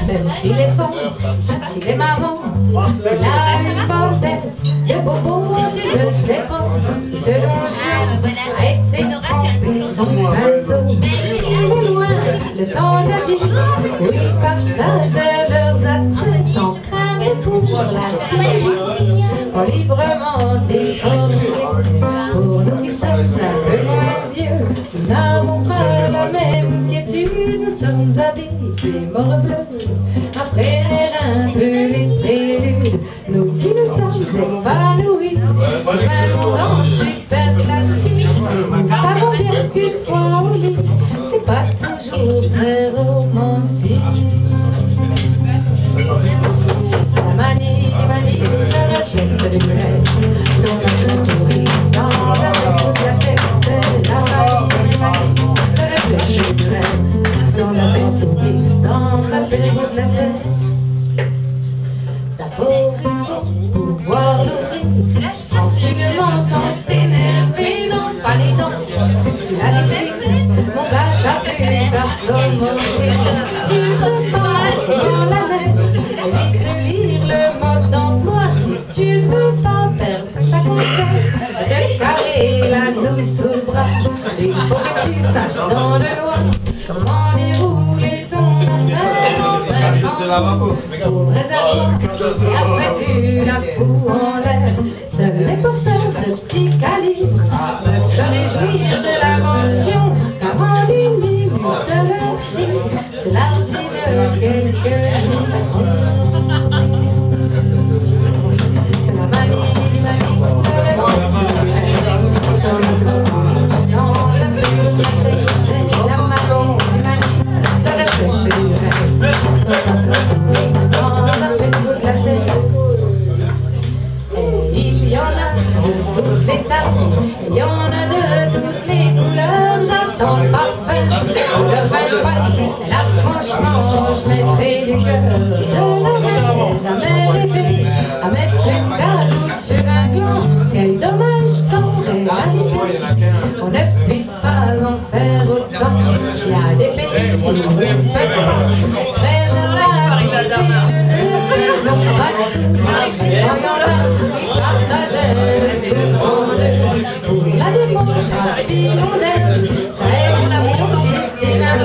Même s'il est fort, qu'il est marrant, il a une bonne tête de bobo, tu ne sais pas. Selon a été trempé son pinceau. Il est loin, le temps jadis, où ils partageaient leurs attraits sans craindre pour la civiliser. En librement défoncé, pour nous qui sommes simplement Dieu, nous n'avons pas la même quiétude, nous sommes habitués morbleux. Après un peu les préludes, nous qui nous sommes épanouis, dans super classique, nous savons bien qu'une fois au lit, c'est pas toujours très romantique. C'est la manie des manies, le réflexe du Grèce, dans la touriste, dans la bibliothèque, c'est la manie des manies, le réflexe du Grèce, dans la touriste, dans la période de la tête. D'abord, il faut pouvoir l'ouvrir, tranquillement, sans t'énerver, non pas les dents. Tu as laissé, mon gars, t'as pu par commencer. Tu te penches dans la lettre, évite de lire le mode d'emploi. Si tu ne veux pas perdre ta conscience, de carrer la nouille sous le bras. Il faut que tu saches dans le loi comment dérouler ton affaire. Pour réservoir, et après tu la fous en l'air. Seul est pour faire de petits calibres, peuvent se réjouir de la mention, car en une minute de leur vie, c'est l'argile de quelques jours. C'est la manie, il y en a de toutes les tailles, il y en a de toutes les couleurs, j'attends le parfum, le vin, là franchement je mettrai du cœur, je n'avais jamais rêvé à mettre une cadeau sur un gland, quel dommage qu'en réalité on ne puisse pas en faire autant. Il y a des pays où on ne peut pas préserver pour la démographie moderne, ça aide la productivité de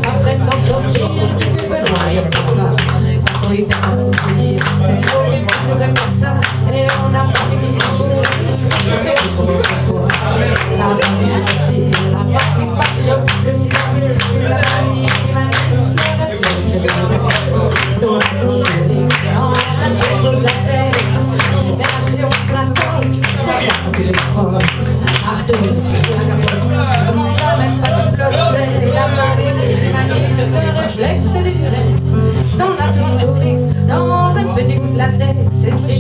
après de s'en sortir, tu peux besoin de ça. Quand il t'a compris, c'est beau, il faudrait pas ça, et on a pas fini pour la participation de si la famille c'est dans la journée, dans la tête de la tête, libération plastique, je crois, Arthur, comment on va même pas tout l'objet, la manie, le réflexe du Grèce, dans la touriste, dans un petit bout de la tête, c'est si